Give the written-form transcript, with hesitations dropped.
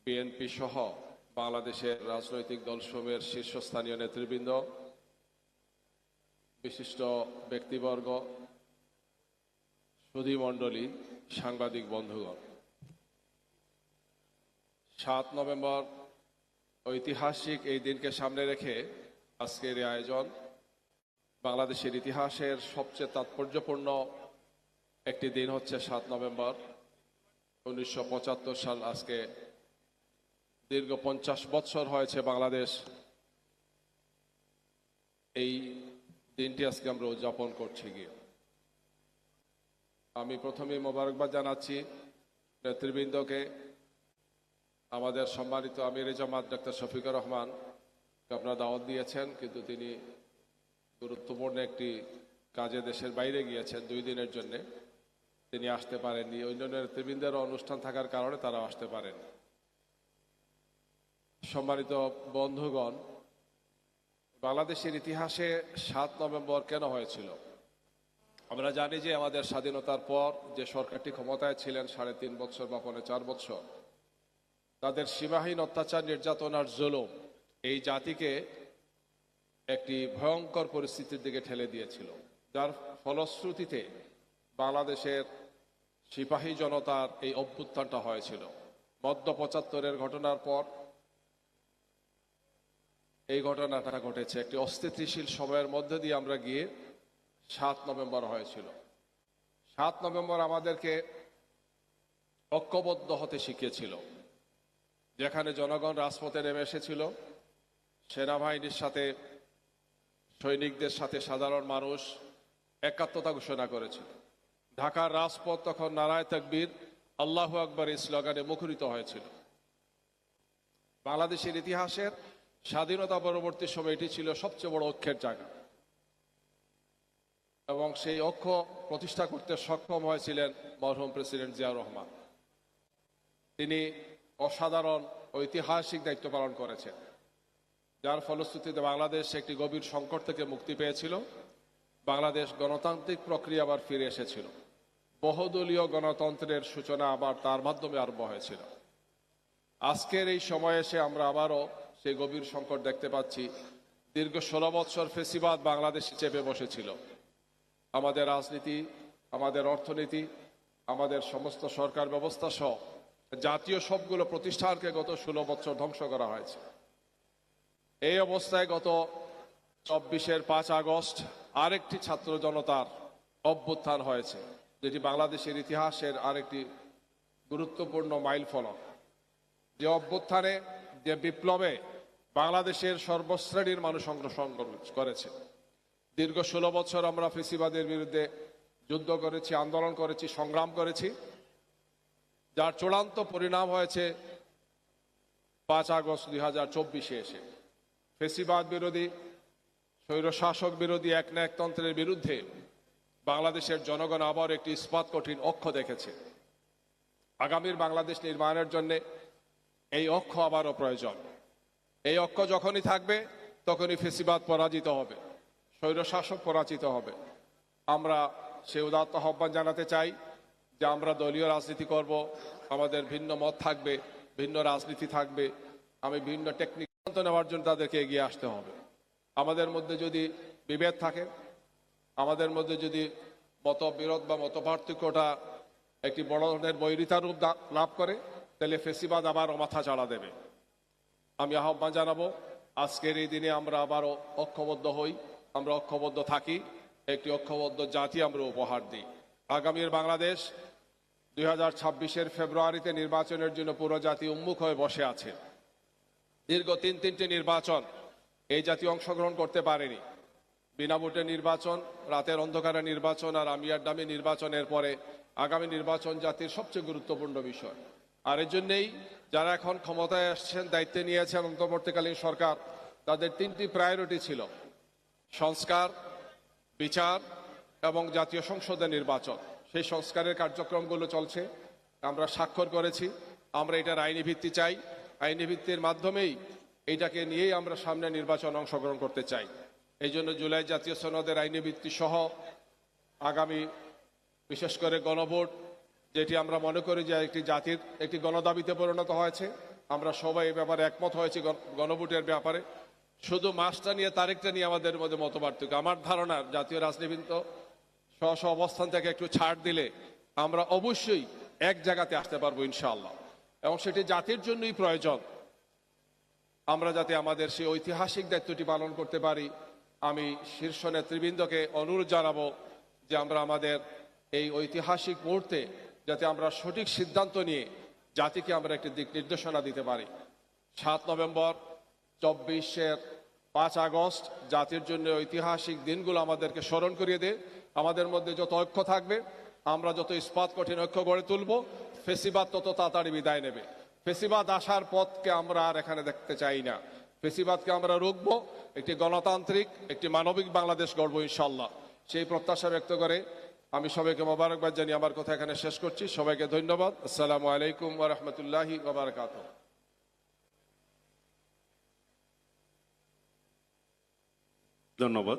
BNP সহ বাংলাদেশের রাজনৈতিক দলসমূহের শীর্ষস্থানীয় নেতৃবৃন্দ, বিশিষ্ট ব্যক্তিবর্গ, সুধীমণ্ডলী, সাংবাদিক বন্ধুগণ, 7 নভেম্বর ঐতিহাসিক এই দিনকে সামনে রেখে আজকের এই আয়োজন বাংলাদেশের ইতিহাসের সবচেয়ে তাৎপর্যপূর্ণ একটি দিন হচ্ছে 7 নভেম্বর 1975 সাল। আজকে দীর্ঘ 50 বছর হয়েছে বাংলাদেশ এই দিনটি আজকে আমরা উদযাপন করছি গিয়ে। আমি প্রথমেই মোবারকবাদ জানাচ্ছি নেতৃবৃন্দকে, আমাদের সম্মানিত আমির জামাত ডক্টর শফিকুর রহমান আপনারা দাওয়াত দিয়েছেন, কিন্তু তিনি গুরুত্বপূর্ণ একটি কাজে দেশের বাইরে গিয়েছেন 2 দিনের জন্য, তিনি আসতে পারেননি। অন্যান্য নেতৃবৃন্দের অনুষ্ঠান থাকার কারণে তারা আসতে পারেন। সম্মানিত বন্ধুগণ, বাংলাদেশের ইতিহাসে 7 নভেম্বর কেন হয়েছিল? আমরা জানি যে আমাদের স্বাধীনতার পর যে সরকারটি ক্ষমতায় ছিলেন 3.5 বছর বা 4 বছর, তাদের সীমাহীন অত্যাচার, নির্যাতন আর জুলুম এই জাতিকে একটি ভয়ঙ্কর পরিস্থিতির দিকে ঠেলে দিয়েছিল, যার ফলশ্রুতিতে বাংলাদেশের সিপাহী জনতার এই অভ্যুত্থানটা হয়েছিল। মধ্য 75-এর ঘটনার পর এই ঘটনাটা ঘটেছে। একটি অস্থিতিশীল সময়ের মধ্যে দিয়ে আমরা গিয়ে 7 নভেম্বর হয়েছিল। 7 নভেম্বর আমাদেরকে ঐক্যবদ্ধ হতে শিখিয়েছিল, যেখানে জনগণ রাজপথে নেমে এসেছিল, সেনাবাহিনীর সাথে, সৈনিকদের সাথে সাধারণ মানুষ একাত্মতা ঘোষণা করেছিল। ঢাকার রাজপথ তখন নারায়ে তাকবীর, আল্লাহু আকবার এই স্লোগানে মুখরিত হয়েছিল। বাংলাদেশের ইতিহাসের স্বাধীনতা পরবর্তী সময় এটি ছিল সবচেয়ে বড় ঐক্যের জায়গা, এবং সেই ঐক্য প্রতিষ্ঠা করতে সক্ষম হয়েছিলেন মরহুম প্রেসিডেন্ট জিয়াউর রহমান। তিনি অসাধারণ ঐতিহাসিক দায়িত্ব পালন করেছেন, যার ফলশ্রুতিতে বাংলাদেশ একটি গভীর সংকট থেকে মুক্তি পেয়েছিল। বাংলাদেশ গণতান্ত্রিক প্রক্রিয়া আবার ফিরে এসেছিল। বহুদলীয় গণতন্ত্রের সূচনা আবার তার মাধ্যমে আরম্ভ হয়েছিল। আজকের এই সময়ে এসে আমরা আবারও সেই গভীর সংকট দেখতে পাচ্ছি। দীর্ঘ 16 বছর ফেসিবাদ বাংলাদেশে চেপে বসেছিল। আমাদের রাজনীতি, আমাদের অর্থনীতি, আমাদের সমস্ত সরকার ব্যবস্থা সহ জাতীয় সবগুলো প্রতিষ্ঠানকে গত 16 বছর ধ্বংস করা হয়েছে। এই অবস্থায় গত 24-এর 5 আগস্ট আরেকটি ছাত্র জনতার অভ্যুত্থান হয়েছে, যেটি বাংলাদেশের ইতিহাসের আরেকটি গুরুত্বপূর্ণ মাইল ফলক। যে অভ্যুত্থানে, যে বিপ্লবে বাংলাদেশের সর্বশ্রেণীর মানুষ অংশগ্রহণ করেছে। দীর্ঘ 16 বছর আমরা ফেসিবাদের বিরুদ্ধে যুদ্ধ করেছি, আন্দোলন করেছি, সংগ্রাম করেছি, যার চূড়ান্ত পরিণাম হয়েছে 5 আগস্ট 2024-এ এসে। ফেসিবাদ বিরোধী, স্বৈরশাসক বিরোধী একনায়কতন্ত্রের বিরুদ্ধে বাংলাদেশের জনগণ আবার একটি ইস্পাত কঠিন ঐক্য দেখেছে। আগামীর বাংলাদেশ নির্মাণের জন্য এই ঐক্য আবারও প্রয়োজন। এই ঐক্য যখনই থাকবে, তখনই ফেসিবাদ পরাজিত হবে, স্বৈরশাসক পরাজিত হবে। আমরা সে উদাত্ত আহ্বান জানাতে চাই যে আমরা দলীয় রাজনীতি করব, আমাদের ভিন্ন মত থাকবে, ভিন্ন রাজনীতি থাকবে, আমি ভিন্ন টেকনিক নেওয়ার জন্য তাদেরকে এগিয়ে আসতে হবে। আমাদের মধ্যে যদি বিভেদ থাকে, আমাদের মধ্যে যদি মতবিরোধ বা মতপার্থক্যটা একটি বড় ধরনের বৈরিতা রূপ লাভ করে, তাহলে ফেসিবাদ আবারও মাথা চাড়া দেবে। আমি আহ্বান জানাবো, আজকের এই দিনে আমরা আবারও ঐক্যবদ্ধ হই, আমরা ঐক্যবদ্ধ থাকি, একটি ঐক্যবদ্ধ জাতি আমরা উপহার দিই। আগামীর বাংলাদেশ 2026-এর ফেব্রুয়ারিতে নির্বাচনের জন্য পুরো জাতি উন্মুখ হয়ে বসে আছে। দীর্ঘ 3টি নির্বাচন এই জাতি অংশগ্রহণ করতে পারেনি। বিনা ভোটে নির্বাচন, রাতের অন্ধকারে নির্বাচন, আর আমিয়ার ডামি নির্বাচনের পরে আগামী নির্বাচন জাতির সবচেয়ে গুরুত্বপূর্ণ বিষয়। আর এর জন্যেই যারা এখন ক্ষমতায় আসছেন, দায়িত্বে নিয়েছেন অন্তর্বর্তীকালীন সরকার, তাদের 3টি প্রায়োরিটি ছিল: সংস্কার, বিচার এবং জাতীয় সংসদের নির্বাচন। সেই সংস্কারের কার্যক্রমগুলো চলছে, আমরা স্বাক্ষর করেছি। আমরা এটার আইনি ভিত্তি চাই, আইনি ভিত্তির মাধ্যমেই এইটাকে নিয়েই আমরা সামনে নির্বাচন অংশগ্রহণ করতে চাই। এই জন্য জুলাই জাতীয় সনদের আইনি ভিত্তি সহ আগামী বিশেষ করে গণভোট যেটি আমরা মনে করি যে একটি জাতির একটি গণদাবিতে পরিণত হয়েছে। আমরা সবাই এই ব্যাপারে একমত হয়েছি গণভোটের ব্যাপারে। শুধু মাসটা নিয়ে তারিখটা নিয়ে আমাদের মধ্যে মতপার্থক্য। আমার ধারণা জাতীয় রাজনীতিবিদ স্ব স্ব অবস্থান থেকে একটু ছাড় দিলে আমরা অবশ্যই এক জায়গাতে আসতে পারবো ইনশাআল্লাহ, এবং সেটি জাতির জন্যই প্রয়োজন। আমরা যাতে আমাদের সেই ঐতিহাসিক দায়িত্বটি পালন করতে পারি, আমি শীর্ষ নেতৃবৃন্দকে অনুরোধ জানাবো যে আমরা আমাদের এই ঐতিহাসিক মুহূর্তে যাতে আমরা সঠিক সিদ্ধান্ত নিয়ে জাতিকে আমরা একটি দিক নির্দেশনা দিতে পারি। 7 নভেম্বর, 24-এর 5 আগস্ট জাতির জন্য ঐতিহাসিক দিনগুলো আমাদেরকে স্মরণ করিয়ে দেয়। আমাদের মধ্যে যত ঐক্য থাকবে, আমরা যত ইস্পাত কঠিন ঐক্য গড়ে তুলব, ফেসিবাদ তত তাড়াতাড়ি বিদায় নেবে। ফেসিবাদ আসার পথকে আমরা আর এখানে দেখতে চাই না। ফেসিবাদকে আমরা রুখবো, একটি গণতান্ত্রিক, একটি মানবিক বাংলাদেশ গড়ব ইনশাল্লাহ। সেই প্রত্যাশা ব্যক্ত করে আমি সবাইকে মোবারকবাদ জানিয়ে আমার কথা এখানে শেষ করছি। সবাইকে ধন্যবাদ। আসসালামু আলাইকুম ওয়া রাহমাতুল্লাহি ওয়া বারাকাতুহু। ধন্যবাদ।